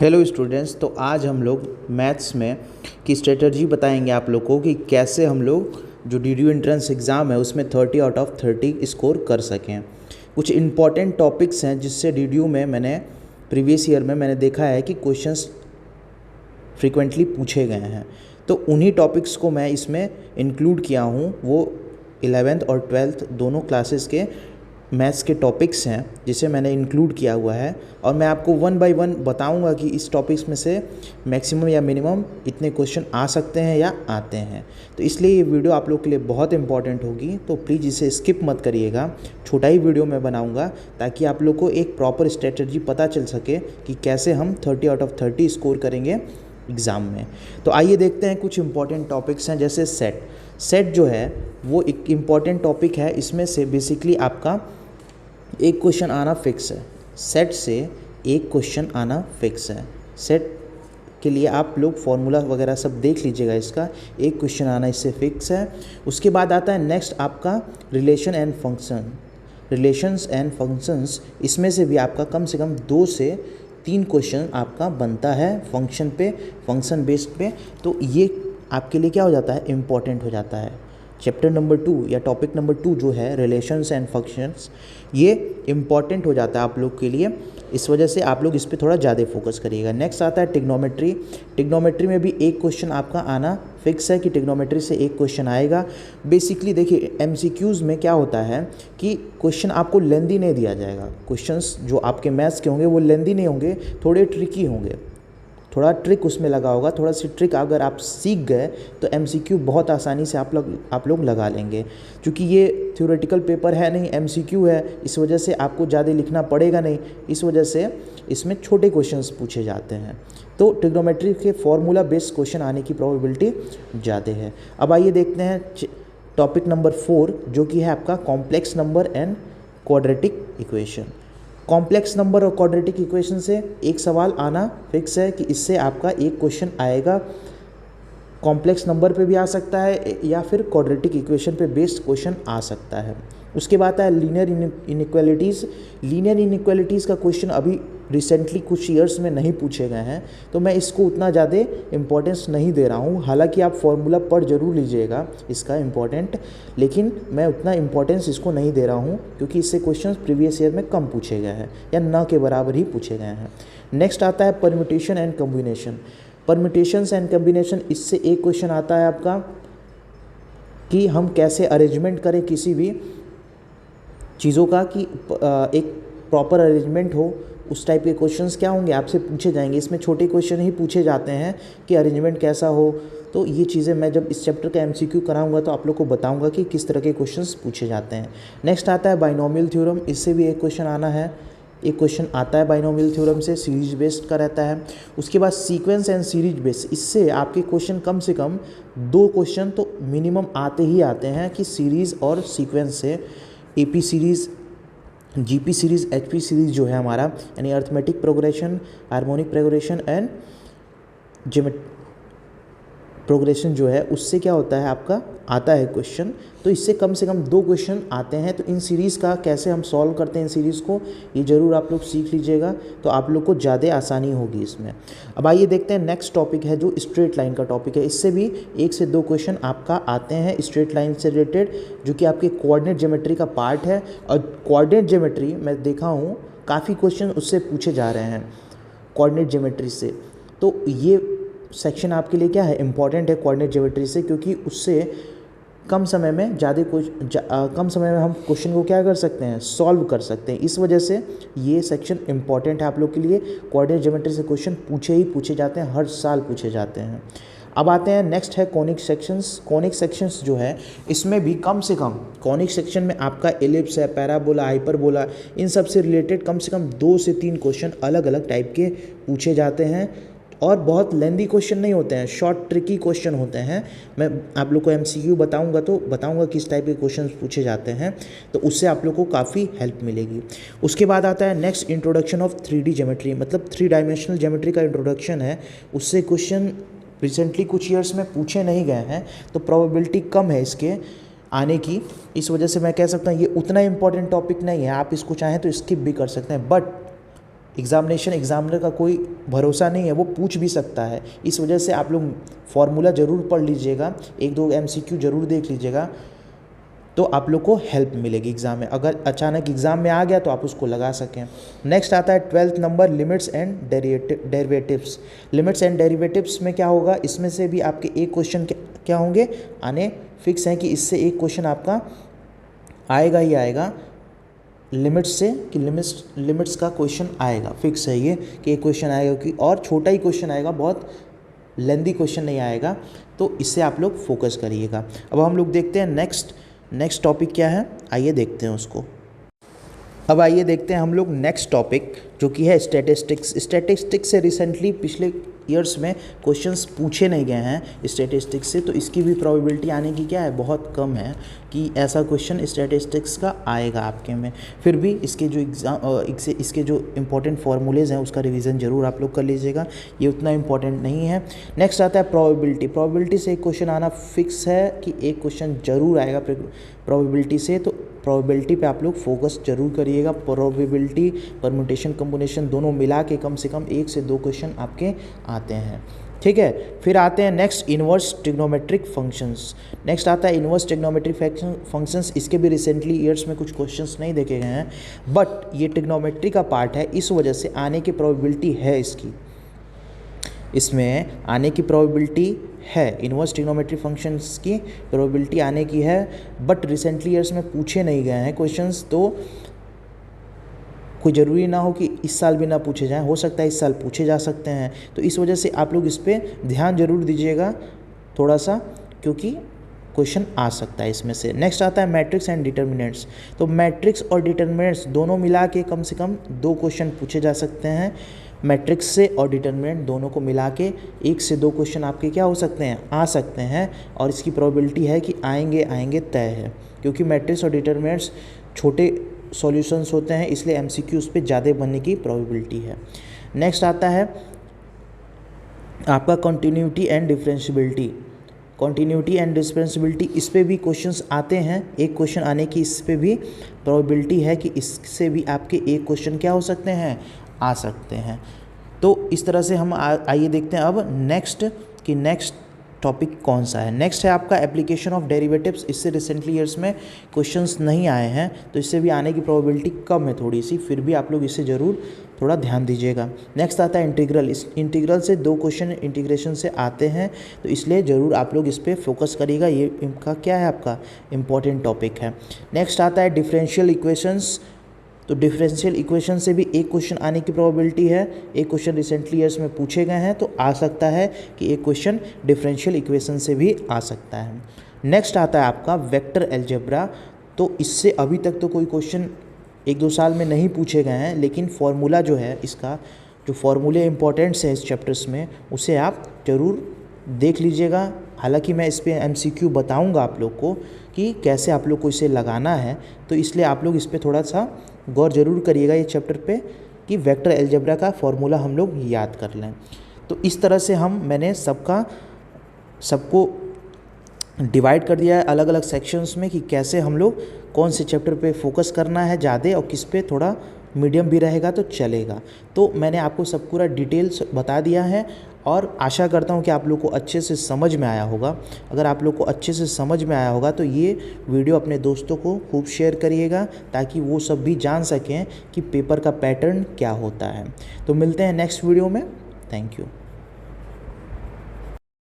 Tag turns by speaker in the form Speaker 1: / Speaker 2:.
Speaker 1: Hello students, तो आज हम लोग मैथ्स में की स्ट्रेटजी बताएंगे आप लोग को कि कैसे हम लोग जो डीडीयू एंट्रेंस एग्ज़ाम है उसमें 30 आउट ऑफ 30 स्कोर कर सकें। कुछ इंपॉर्टेंट टॉपिक्स हैं जिससे डीडीयू में मैंने प्रीवियस ईयर में मैंने देखा है कि क्वेश्चंस फ्रीक्वेंटली पूछे गए हैं, तो उन्हीं टॉपिक्स को मैं इसमें इंक्लूड किया हूँ। वो 11th और 12th दोनों क्लासेस के मैथ्स के टॉपिक्स हैं जिसे मैंने इंक्लूड किया हुआ है, और मैं आपको वन बाय वन बताऊंगा कि इस टॉपिक्स में से मैक्सिमम या मिनिमम इतने क्वेश्चन आ सकते हैं या आते हैं। तो इसलिए ये वीडियो आप लोग के लिए बहुत इंपॉर्टेंट होगी, तो प्लीज़ इसे स्किप मत करिएगा। छोटा ही वीडियो मैं बनाऊंगा ताकि आप लोग को एक प्रॉपर स्ट्रेटजी पता चल सके कि कैसे हम 30 आउट ऑफ 30 स्कोर करेंगे एग्ज़ाम में। तो आइए देखते हैं, कुछ इंपॉर्टेंट टॉपिक्स हैं जैसे सेट जो है वो एक इम्पॉर्टेंट टॉपिक है। इसमें से बेसिकली आपका एक क्वेश्चन आना फिक्स है। सेट से एक क्वेश्चन आना फिक्स है। सेट के लिए आप लोग फॉर्मूला वगैरह सब देख लीजिएगा, इसका एक क्वेश्चन आना इससे फिक्स है। उसके बाद आता है नेक्स्ट आपका relation and function, relations and functions. इसमें से भी आपका कम से कम 2 से 3 क्वेश्चन आपका बनता है फंक्शन पे, फंक्शन बेस्ड पे। तो ये आपके लिए क्या हो जाता है, इम्पॉर्टेंट हो जाता है। चैप्टर नंबर 2 या टॉपिक नंबर 2 जो है रिलेशंस एंड फंक्शंस, ये इम्पॉर्टेंट हो जाता है आप लोग के लिए। इस वजह से आप लोग इस पे थोड़ा ज़्यादा फोकस करिएगा। नेक्स्ट आता है टिग्नोमेट्री। टिग्नोमेट्री में भी एक क्वेश्चन आपका आना फिक्स है कि टिग्नोमेट्री से एक क्वेश्चन आएगा। बेसिकली देखिए, एमसीक्यूज़ में क्या होता है कि क्वेश्चन आपको लेंदी नहीं दिया जाएगा। क्वेश्चंस जो आपके मैथ्स के होंगे वो लेंदी नहीं होंगे, थोड़े ट्रिकी होंगे, थोड़ा ट्रिक उसमें लगा होगा। थोड़ा सी ट्रिक अगर आप सीख गए तो एमसीक्यू बहुत आसानी से आप लोग लगा लेंगे। क्योंकि ये थ्योरेटिकल पेपर है नहीं, एमसीक्यू है, इस वजह से आपको ज़्यादा लिखना पड़ेगा नहीं। इस वजह से इसमें छोटे क्वेश्चंस पूछे जाते हैं। तो ट्रिग्नोमेट्री के फॉर्मूला बेस्ड क्वेश्चन आने की प्रोबेबिलिटी ज़्यादा है। अब आइए देखते हैं टॉपिक नंबर 4 जो कि है आपका complex number and quadratic equation. Complex number और क्वाड्रेटिक इक्वेशन से एक सवाल आना फिक्स है कि इससे आपका एक क्वेश्चन आएगा। कॉम्प्लेक्स नंबर पे भी आ सकता है या फिर क्वाड्रेटिक इक्वेशन पे बेस्ड क्वेश्चन आ सकता है। उसके बाद है लीनियर इनइक्वालिटीज़। लीनियर इनइक्वालिटीज़ का क्वेश्चन अभी रिसेंटली कुछ ईयर्स में नहीं पूछे गए हैं, तो मैं इसको उतना ज़्यादा इम्पोर्टेंस नहीं दे रहा हूँ। हालांकि आप फॉर्मूला पढ़ जरूर लीजिएगा इसका इम्पोर्टेंट, लेकिन मैं उतना इम्पोर्टेंस इसको नहीं दे रहा हूँ क्योंकि इससे क्वेश्चंस प्रीवियस ईयर में कम पूछे गए हैं या ना के बराबर ही पूछे गए हैं। नेक्स्ट आता है permutation and combination. Permutations and combination, इससे एक क्वेश्चन आता है आपका कि हम कैसे अरेंजमेंट करें किसी भी चीज़ों का, कि एक प्रॉपर अरेंजमेंट हो। उस टाइप के क्वेश्चंस क्या होंगे आपसे पूछे जाएंगे। इसमें छोटे क्वेश्चन ही पूछे जाते हैं कि अरेंजमेंट कैसा हो। तो ये चीज़ें मैं जब इस चैप्टर का एमसीक्यू कराऊंगा तो आप लोग को बताऊंगा कि किस तरह के क्वेश्चंस पूछे जाते हैं। नेक्स्ट आता है बाइनोमियल थ्योरम। इससे भी एक क्वेश्चन आना है, एक क्वेश्चन आता है बाइनोमियल थ्योरम से, सीरीज बेस्ड का रहता है। उसके बाद सीक्वेंस एंड सीरीज बेस्ड, इससे आपके क्वेश्चन कम से कम 2 क्वेश्चन तो मिनिमम आते ही आते हैं कि सीरीज़ और सीक्वेंस से। AP series, GP series, HP series जो है हमारा, यानी arithmetic progression, harmonic progression and geometric progression जो है, उससे क्या होता है आपका आता है क्वेश्चन। तो इससे कम से कम 2 क्वेश्चन आते हैं। तो इन सीरीज़ का कैसे हम सॉल्व करते हैं इन सीरीज़ को, ये ज़रूर आप लोग सीख लीजिएगा, तो आप लोग को ज़्यादा आसानी होगी इसमें। अब आइए देखते हैं नेक्स्ट टॉपिक है जो स्ट्रेट लाइन का टॉपिक है। इससे भी 1 से 2 क्वेश्चन आपका आते हैं स्ट्रेट लाइन से रिलेटेड, जो कि आपके कोऑर्डिनेट ज्योमेट्री का पार्ट है। और कोऑर्डिनेट ज्योमेट्री मैं देखा हूँ काफ़ी क्वेश्चन उससे पूछे जा रहे हैं कोऑर्डिनेट ज्योमेट्री से। तो ये सेक्शन आपके लिए क्या है, इंपॉर्टेंट है कोऑर्डिनेट ज्योमेट्री से, क्योंकि उससे कम समय में कम समय में हम क्वेश्चन को क्या कर सकते हैं, सॉल्व कर सकते हैं। इस वजह से ये सेक्शन इंपॉर्टेंट है आप लोग के लिए। कोऑर्डिनेट ज्योमेट्री से क्वेश्चन पूछे जाते हैं, हर साल पूछे जाते हैं। अब आते हैं नेक्स्ट है कॉनिक सेक्शंस। कॉनिक सेक्शंस जो है, इसमें भी कम से कम कॉनिक सेक्शन में आपका एलिप्स है, पैराबोला, हाइपरबोला, इन सब से रिलेटेड कम से कम 2 से 3 क्वेश्चन अलग अलग टाइप के पूछे जाते हैं। और बहुत लेंदी क्वेश्चन नहीं होते हैं, शॉर्ट ट्रिकी क्वेश्चन होते हैं। मैं आप लोग को एमसीक्यू बताऊंगा तो बताऊंगा किस टाइप के क्वेश्चन पूछे जाते हैं, तो उससे आप लोग को काफ़ी हेल्प मिलेगी। उसके बाद आता है next introduction of 3D geometry, मतलब 3 डायमेंशनल ज्योमेट्री का इंट्रोडक्शन है। उससे क्वेश्चन रिसेंटली कुछ ईयर्स में पूछे नहीं गए हैं, तो प्रोबेबिलिटी कम है इसके आने की। इस वजह से मैं कह सकता हूँ ये उतना इंपॉर्टेंट टॉपिक नहीं है, आप इसको चाहें तो स्किप भी कर सकते हैं। बट एग्ज़ामिनर का कोई भरोसा नहीं है, वो पूछ भी सकता है। इस वजह से आप लोग फार्मूला ज़रूर पढ़ लीजिएगा, 1-2 MCQ ज़रूर देख लीजिएगा, तो आप लोग को हेल्प मिलेगी एग्ज़ाम में। अगर अचानक एग्ज़ाम में आ गया तो आप उसको लगा सकें। नेक्स्ट आता है 12th number, limits and derivatives. Limits and derivatives में क्या होगा, इसमें से भी आपके एक क्वेश्चन क्या होंगे, आने फिक्स हैं कि इससे एक क्वेश्चन आपका आएगा ही आएगा लिमिट्स से, कि लिमिट्स का क्वेश्चन आएगा, फिक्स है ये कि एक क्वेश्चन आएगा, कि और छोटा ही क्वेश्चन आएगा, बहुत लेंदी क्वेश्चन नहीं आएगा। तो इससे आप लोग फोकस करिएगा। अब हम लोग देखते हैं नेक्स्ट टॉपिक क्या है, आइए देखते हैं उसको। अब आइए देखते हैं हम लोग नेक्स्ट टॉपिक, जो कि है स्टैटिस्टिक्स से रिसेंटली पिछले ईयर्स में क्वेश्चंस पूछे नहीं गए हैं स्टैटिस्टिक्स से, तो इसकी भी प्रोबेबिलिटी आने की क्या है, बहुत कम है कि ऐसा क्वेश्चन स्टैटिस्टिक्स का आएगा आपके में। फिर भी इसके जो इंपॉर्टेंट फार्मूलेज हैं उसका रिवीजन जरूर आप लोग कर लीजिएगा, ये उतना इंपॉर्टेंट नहीं है। नेक्स्ट आता है प्रोबेबिलिटी से एक क्वेश्चन आना फिक्स है कि एक क्वेश्चन जरूर आएगा प्रोबेबिलिटी से, तो प्रोबेबिलिटी पे आप लोग फोकस जरूर करिएगा। प्रोबेबिलिटी, परम्यूटेशन, कम्बिनेशन दोनों मिला के कम से कम 1 से 2 क्वेश्चन आपके आते हैं, ठीक है। फिर आते हैं next, inverse trigonometric functions. Next आता है इन्वर्स ट्रिग्नोमेट्रिक फंक्शंस। इसके भी रिसेंटली ईयर्स में कुछ क्वेश्चंस नहीं देखे गए हैं, बट ये ट्रिग्नोमेट्री का पार्ट है, इस वजह से आने की प्रोबेबिलिटी है, इसमें आने की प्रोबेबिलिटी है, इन्वर्स ट्रिग्नोमेट्री फंक्शंस की प्रोबेबिलिटी आने की है, बट रिसेंटली ईयर्स में पूछे नहीं गए हैं क्वेश्चंस, तो कोई ज़रूरी ना हो कि इस साल भी ना पूछे जाएं, हो सकता है इस साल पूछे जा सकते हैं। तो इस वजह से आप लोग इस पर ध्यान जरूर दीजिएगा थोड़ा सा, क्योंकि क्वेश्चन आ सकता है इसमें से। नेक्स्ट आता है मैट्रिक्स एंड डिटर्मिनेंट्स। तो मैट्रिक्स और डिटर्मिनेंट्स दोनों मिला के कम से कम 2 क्वेश्चन पूछे जा सकते हैं। मैट्रिक्स से और डिटर्मिनेंट दोनों को मिला के 1 से 2 क्वेश्चन आपके क्या हो सकते हैं, आ सकते हैं, और इसकी प्रोबेबिलिटी है कि आएंगे तय है, क्योंकि मैट्रिक्स और डिटर्मिनेंट्स छोटे सॉल्यूशंस होते हैं, इसलिए MCQ उस पर ज़्यादा बनने की प्रोबेबिलिटी है। नेक्स्ट आता है आपका continuity and differentiability. Continuity and differentiability, इस पे भी क्वेश्चंस आते हैं, एक क्वेश्चन आने की इस पे भी प्रोबेबिलिटी है कि इससे भी आपके एक क्वेश्चन क्या हो सकते हैं, आ सकते हैं। तो इस तरह से हम आइए देखते हैं अब नेक्स्ट टॉपिक कौन सा है। नेक्स्ट है आपका एप्लीकेशन ऑफ डेरिवेटिव्स। इससे रिसेंटली ईयर्स में क्वेश्चंस नहीं आए हैं, तो इससे भी आने की प्रोबेबिलिटी कम है थोड़ी सी, फिर भी आप लोग इससे ज़रूर थोड़ा ध्यान दीजिएगा। नेक्स्ट आता है इंटीग्रल। इस इंटीग्रल से 2 क्वेश्चन इंटीग्रेशन से आते हैं, तो इसलिए ज़रूर आप लोग इस पर फोकस करिएगा, ये इनका क्या है, आपका इंपॉर्टेंट टॉपिक है। नेक्स्ट आता है डिफरेंशियल इक्वेशंस। तो डिफरेंशियल इक्वेशन से भी एक क्वेश्चन आने की प्रोबेबिलिटी है, एक क्वेश्चन रिसेंटली ईयर्स में पूछे गए हैं, तो आ सकता है कि एक क्वेश्चन डिफरेंशियल इक्वेशन से भी आ सकता है। नेक्स्ट आता है आपका वेक्टर अलजेब्रा। तो इससे अभी तक तो कोई क्वेश्चन 1-2 साल में नहीं पूछे गए हैं, लेकिन फार्मूला जो है इसका, जो फार्मूले इंपॉर्टेंट्स है इस चैप्टर्स में, उसे आप ज़रूर देख लीजिएगा। हालांकि मैं इस पर MCQ बताऊंगा आप लोग को कि कैसे आप लोग को इसे लगाना है, तो इसलिए आप लोग इस पर थोड़ा सा गौर ज़रूर करिएगा ये चैप्टर पे, कि वेक्टर अलजेब्रा का फार्मूला हम लोग याद कर लें। तो इस तरह से मैंने सबको डिवाइड कर दिया है अलग अलग सेक्शंस में, कि कैसे हम लोग कौन से चैप्टर पे फोकस करना है ज़्यादा और किस पे थोड़ा मीडियम भी रहेगा तो चलेगा। तो मैंने आपको सब पूरा डिटेल्स बता दिया है, और आशा करता हूँ कि आप लोग को अच्छे से समझ में आया होगा। अगर आप लोग को अच्छे से समझ में आया होगा तो ये वीडियो अपने दोस्तों को खूब शेयर करिएगा, ताकि वो सब भी जान सकें कि पेपर का पैटर्न क्या होता है। तो मिलते हैं नेक्स्ट वीडियो में। Thank you.